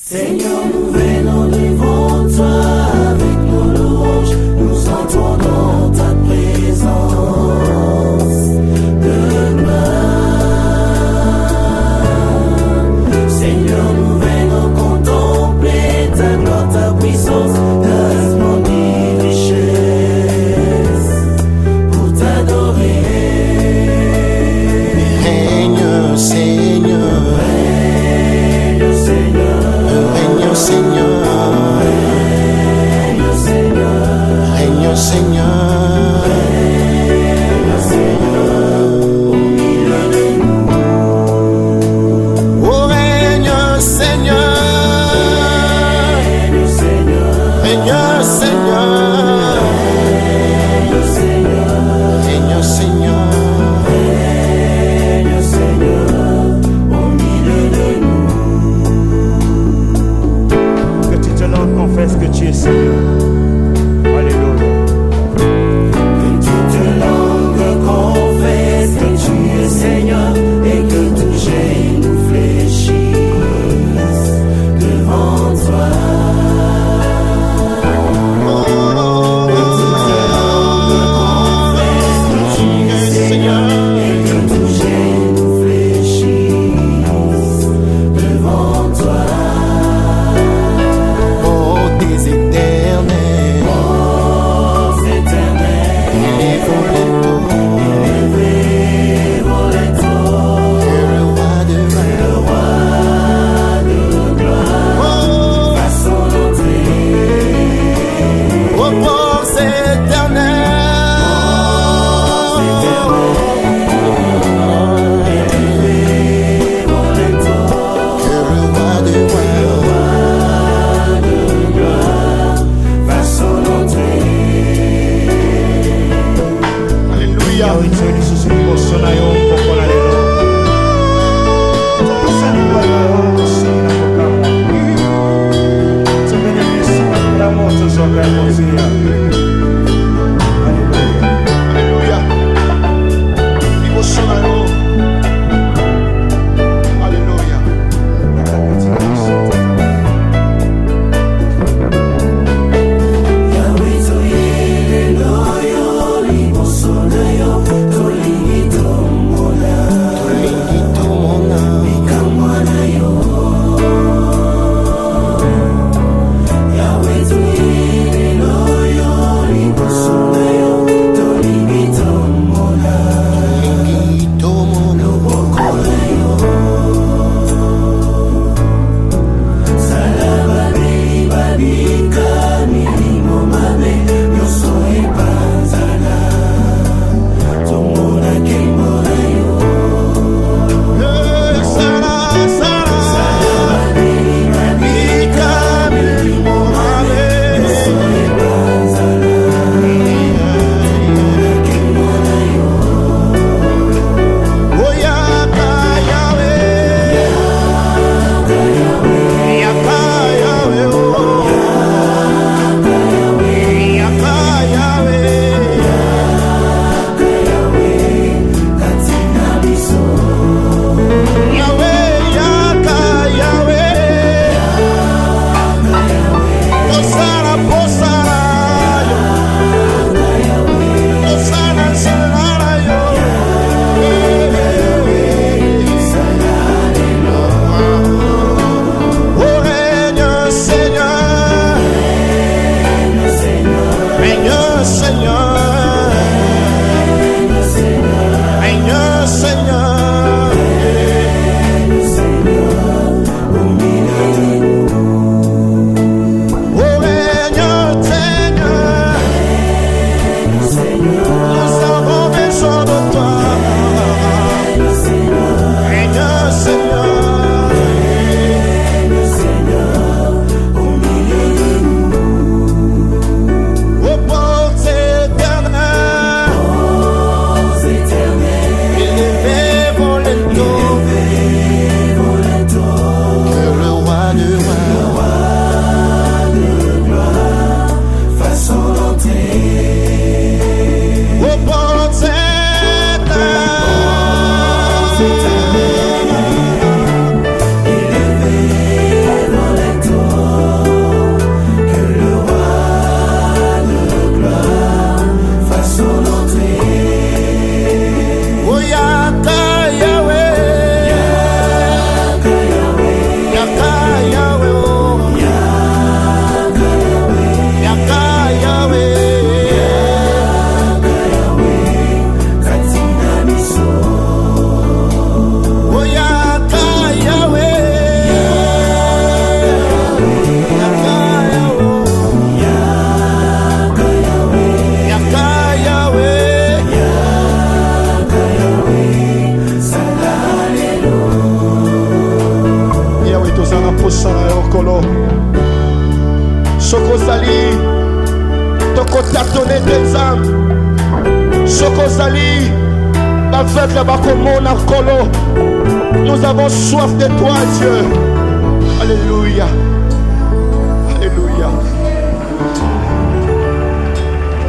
Seigneur, nous venons devant toi avec nos louanges, nous entrons dans ta présence de gloire. Seigneur, nous venons contempler ta gloire, ta puissance, ta splendide richesse pour t'adorer. Règne, Seigneur. Règne, Seigneur. Règne, Seigneur. Au milieu de nous. Oh, règne, Seigneur. Règne, Seigneur. Règne, Seigneur. Règne, Seigneur. Règne, Seigneur. Règne, Seigneur, au milieu de nous. Que tu te langues confesse que tu es Seigneur. Alléluia. Que toute langue confesse que tu es Seigneur et que tout genou fléchisse devant toi. Que toute langue confesse que tu es Seigneur et que tout genou fléchisse devant toi. Oh, des éternels. Ô éternel, Élevons les taux. élevons les taux, Que le roi de le roi de gloire fasse son entrée. oh, force Élevons les taux, Que le roi de gloire fasse son entrée. Alléluia. Yahweh, tu es sous une potion à yon pour qu'on aille là. Tu sais, nous voyons aussi la proclame. Tu bénéficies de la mort, tu sois bien Alléluia. Alléluia. Dévotion à l'eau. Alléluia. Yahweh, tu es loyo, libosono yo, tolingi tomona, Lingi tomona. bikamwana yo. Yahweh, tu es loyo, libosono yo, tolingi tomona, Lingi tomona. bokona yo. Salaba beli babika, milimo mabe, nyonso epanzana, tomona kemona yo. Sara, Sara. Salaba beli babika, milimo mabe, nyonso epanzana, tomona kemona yo. Oh, Yaka Yahweh. Yaka Yahweh. Oh. Yaka Yahweh. Katina biso, Yahweh, Yaka Yahweh. Osana, Osana. Osana, Osana, yo. Oh, règne, Seigneur. Règne, Seigneur. Règne, Seigneur. Oh, règne, Seigneur. Nous avons besoin de toi. Règne, Seigneur. Oh, porte éternelle. Élevez-vous les taux. Que le roi de gloire. façon d'entrer. Oh, porte éternelle. Élevé dans les Sokozali, tokotâtonner tes âmes. Sokozali, avec la bakomona kolo. Nous avons soif de toi, Dieu. Alléluia. Alléluia.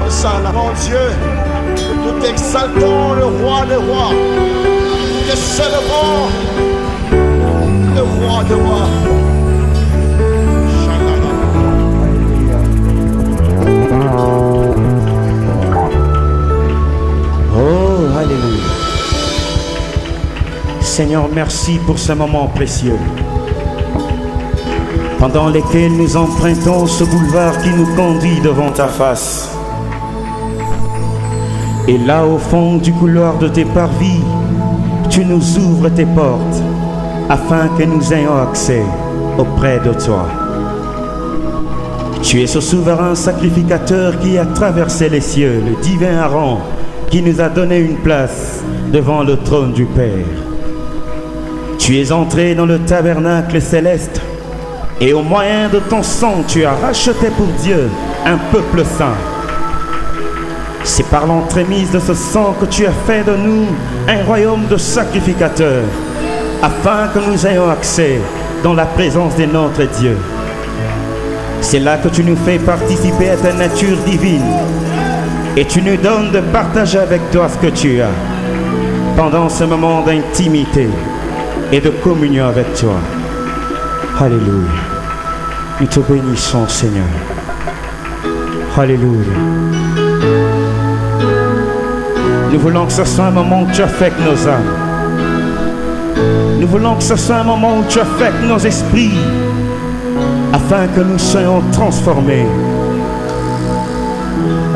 Hosanna, mon Dieu. Nous t'exaltons, le roi des rois. Nous te célébrons, le roi des rois. Oh, alléluia. Seigneur, merci pour ce moment précieux pendant lesquels nous empruntons ce boulevard qui nous conduit devant ta face. Et là, au fond du couloir de tes parvis, tu nous ouvres tes portes afin que nous ayons accès auprès de toi. Tu es ce souverain sacrificateur qui a traversé les cieux, le divin Aaron, qui nous a donné une place devant le trône du Père. Tu es entré dans le tabernacle céleste et au moyen de ton sang, tu as racheté pour Dieu un peuple saint. C'est par l'entremise de ce sang que tu as fait de nous un royaume de sacrificateurs, afin que nous ayons accès dans la présence de notre Dieu. C'est là que tu nous fais participer à ta nature divine et tu nous donnes de partager avec toi ce que tu as pendant ce moment d'intimité et de communion avec toi. Alléluia. Nous te bénissons, Seigneur. Alléluia. Nous voulons que ce soit un moment où tu affectes nos âmes. Nous voulons que ce soit un moment où tu affectes nos esprits, afin que nous soyons transformés.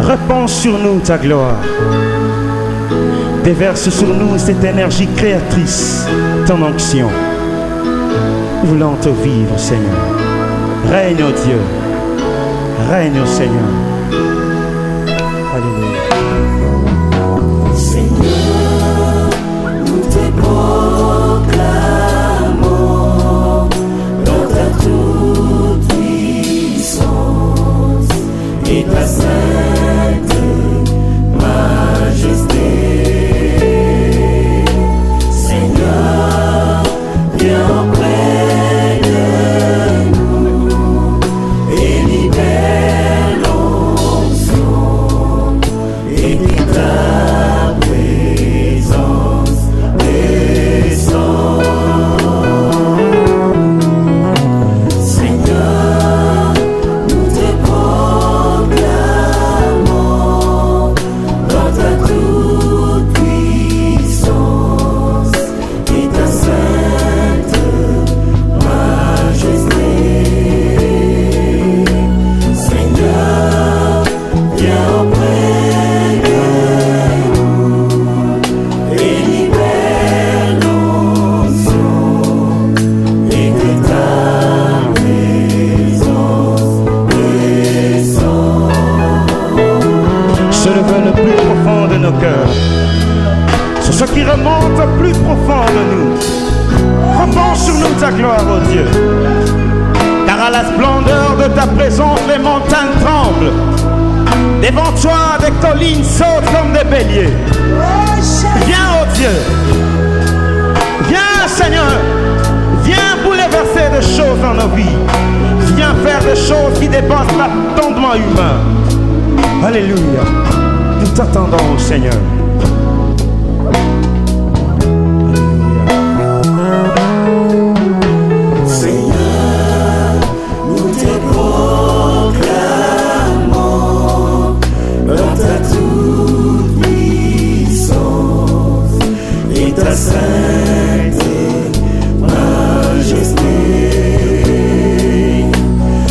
Répands sur nous ta gloire. Déverse sur nous cette énergie créatrice, ton onction. Nous voulons te vivre, Seigneur. Règne, ô Dieu. Règne, ô Seigneur. Alléluia. Ta sainte majesté, Seigneur, viens auprès de nous et libère l'onction et que ta présence descende. Seigneur, nous te C'est ce qui remonte au plus profond de nous. Répands sur nous ta gloire, ô Dieu. Car à la splendeur de ta présence, les montagnes tremblent. Devant toi, des collines sautent comme des béliers. Viens, ô Dieu. Viens, Seigneur. Viens bouleverser des choses dans nos vies. Viens faire des choses qui dépassent l'attendement humain. Alléluia. Nous t'attendons, Seigneur. Sainte majesté,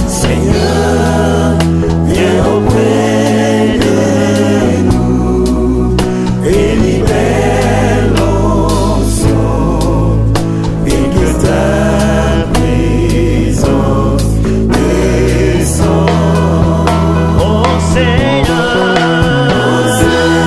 Seigneur, viens auprès de nous et libère l'onction et que ta présence descende. Oh Seigneur, Seigneur.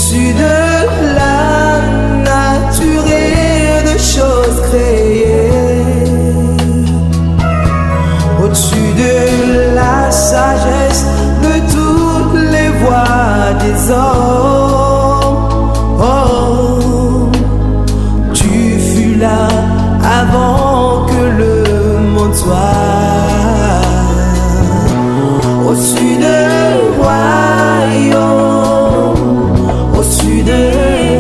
au-dessus de la nature et de choses créées, au-dessus de la sagesse de toutes les voies des hommes. Oh, tu fus là avant que le monde soit, au-dessus de royaume, au-dessus de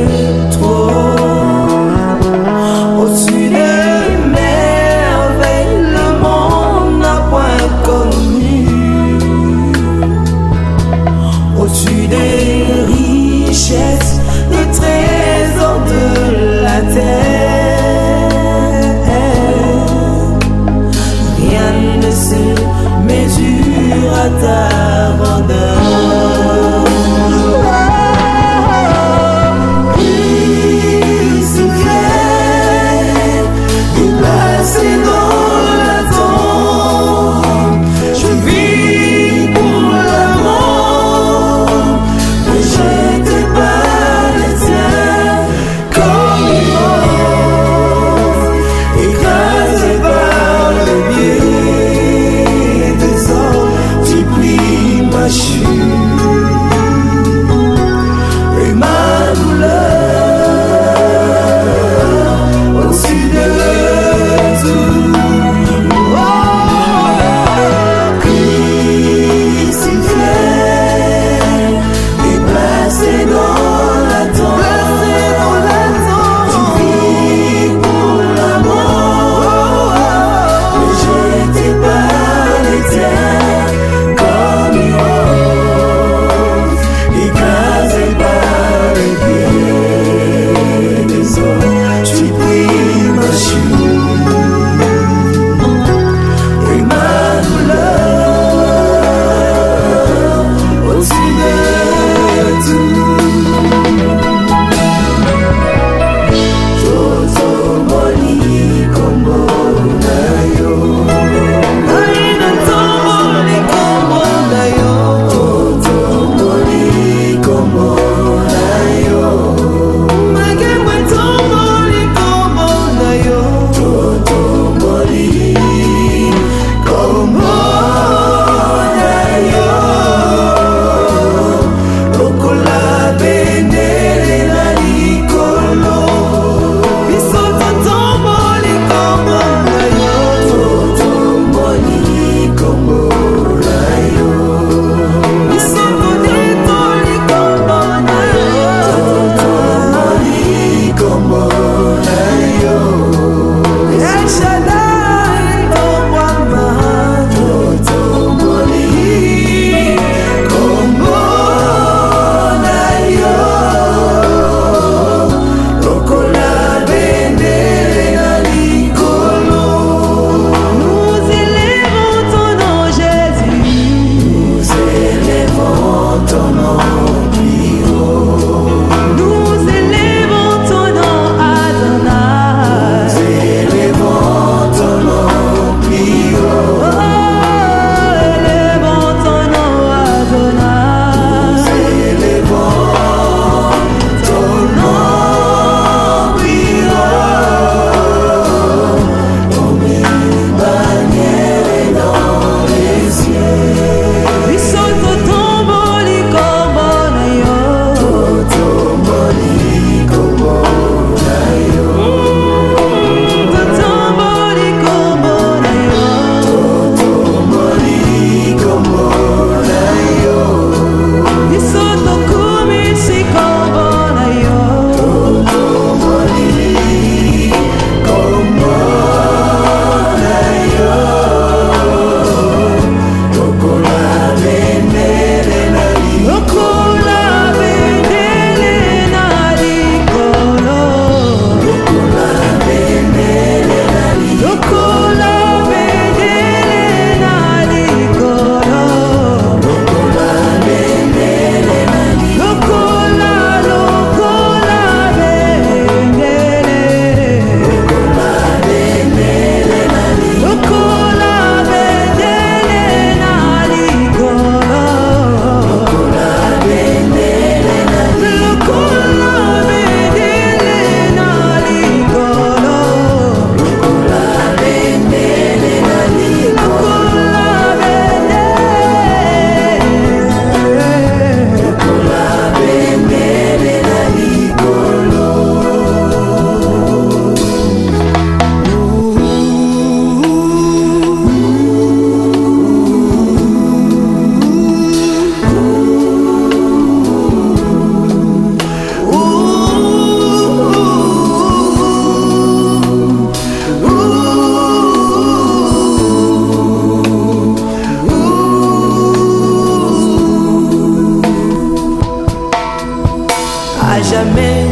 À jamais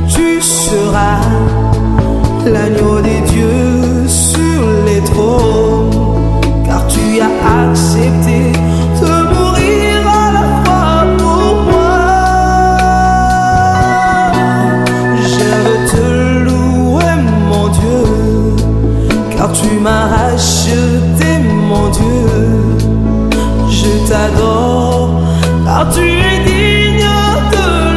tu seras l'agneau des dieux sur les trônes, car tu as accepté de mourir à la croix pour moi. Je veux te louer, mon Dieu, car tu m'as racheté, mon Dieu. Je t'adore, car tu es digne de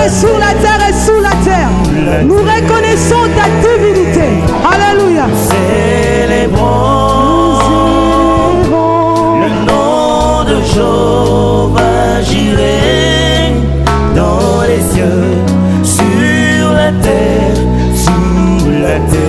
sur la terre et sous la terre. Nous reconnaissons ta divinité. Alléluia. Célébrons le nom de Jéhovah Jireh dans les cieux, sur la terre, sous la terre.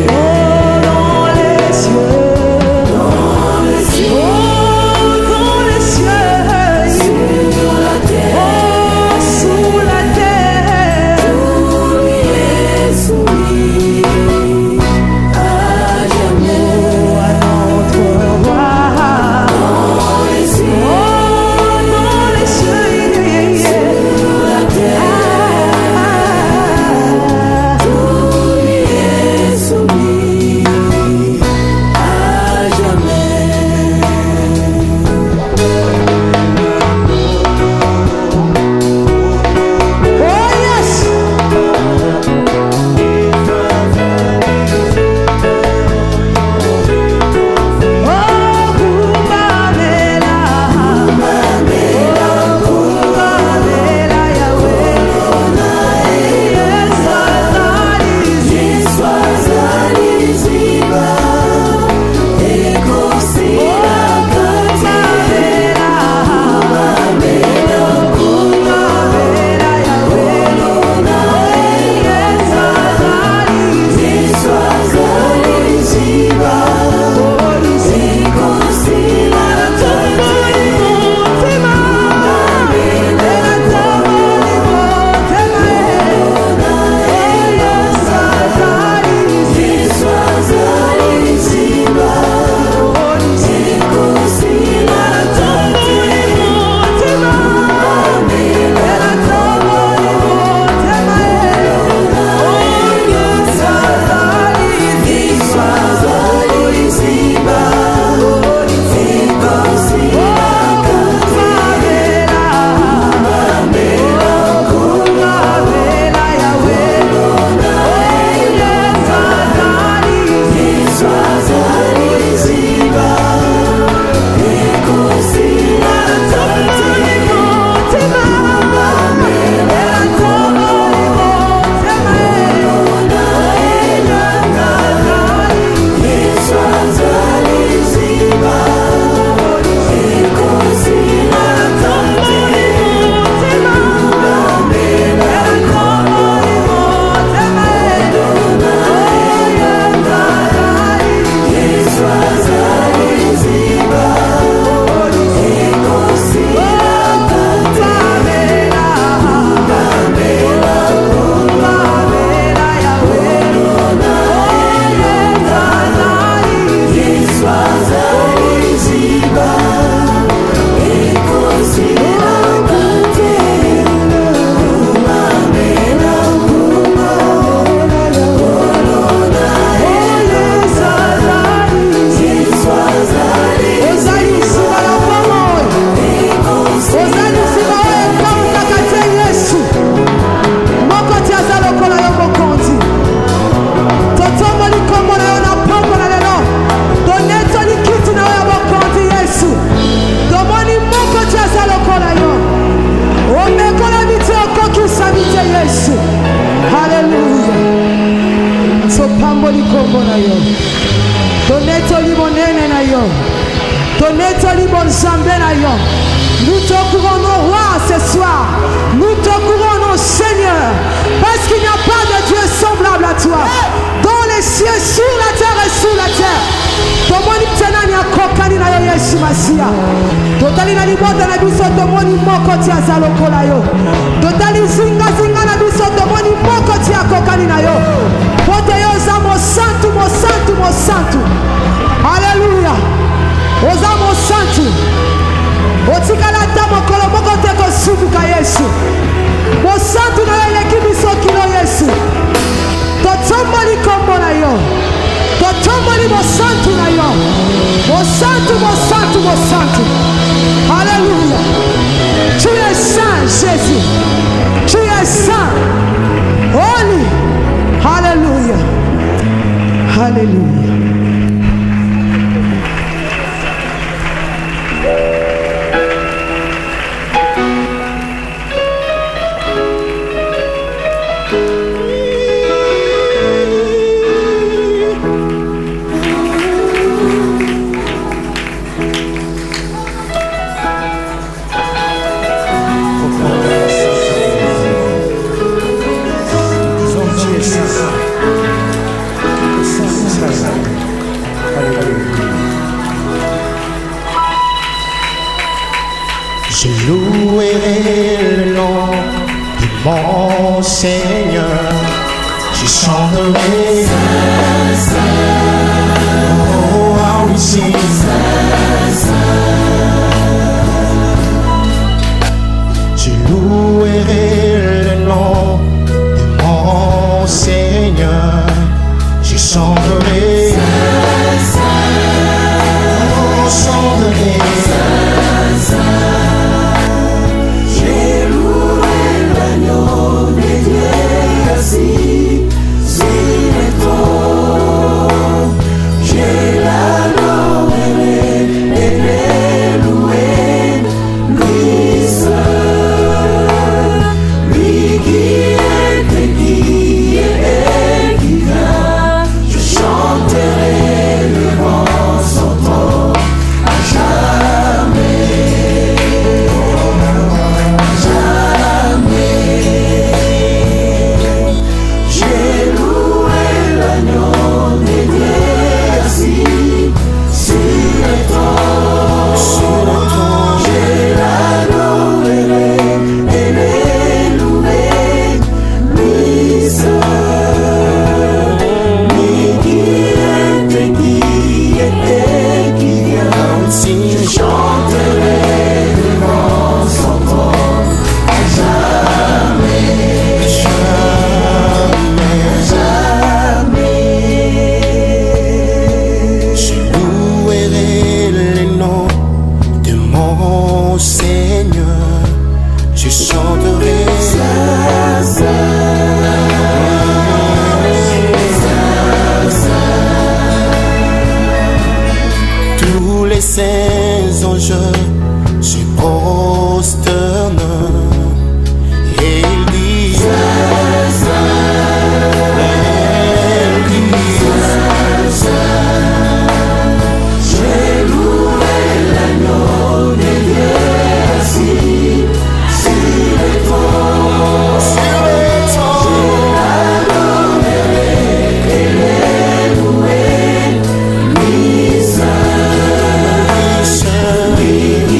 Tonetoli monene na yo. Tonetoli bon Zambé na yo. Nous te couronnons roi ce soir. Nous te couronnons Seigneur. Parce qu'il n'y a pas de Dieu semblable à toi. Dans les cieux, sur la terre et sous la terre. Tomoni tena ni akokani na yo Yesu Masia. Totali na libota na biso tomoni moko ti azalokola yo. Totali zinga na biso tomoni moko ti akokani na yo. Pote yo za mo santu. Alléluia. Oza mo santu. Otikala ta mokolo moko te kosubuka Yesu. Mo santu na yo eleki biso kilo Yesu. Totomboli kombo na yo. Totomboli mo santu na yo. Mo santu. Alléluia. Tu es saint Jésus. Tu es saint. Holy. Alléluia. Alléluia. Je louerai le nom de mon Seigneur. Je chanterai. Oh, ah oui, je louerai le nom de mon Seigneur. Je chanterai. Oh, chanterai. We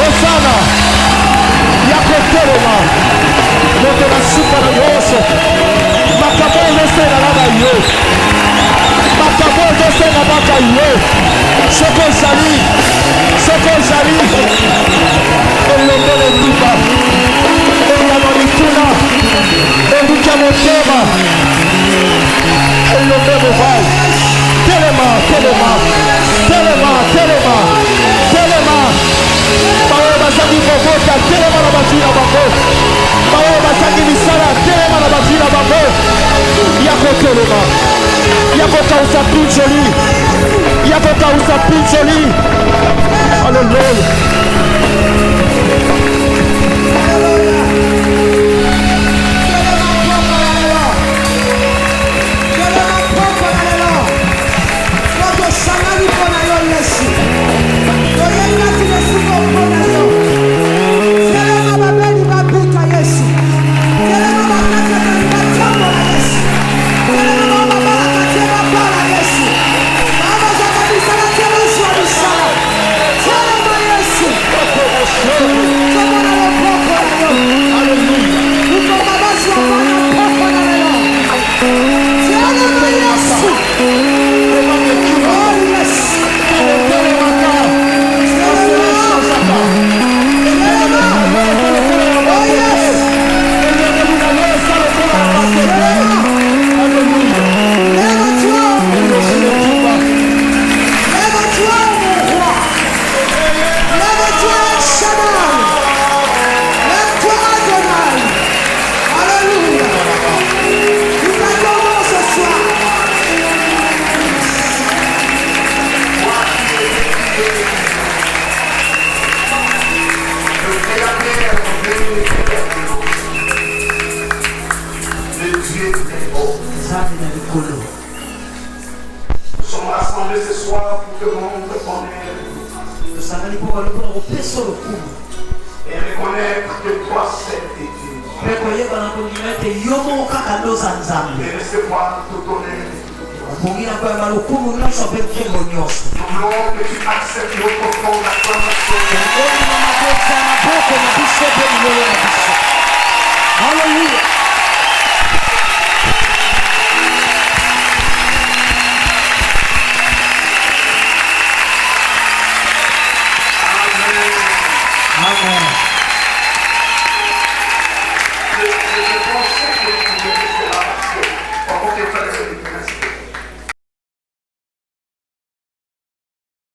Osana. Yakotelema. Moto na suka na yoso. Makabozo sena na yo. Makabozo sena baka yo. Soko zali. Soko zali. Elondele tuba. Elianolikuna. Eluka motema. Elondele vai. Telema, telema. Telema, telema. Telema. Bawe basaki bobota. Telema na bazina babo. Bawe basaki misala. Telema na bazina babo. Yako telema. Yako kausa pincholi. Yako kausa pincholi. Hallelujah. Nous sommes rassemblés ce soir pour que le monde reconnaisse et reconnaître que toi c'est Dieu. Et recevoir tout honneur. Nous voulons que tu acceptes notre offrande d'acclamation. Hallelujah.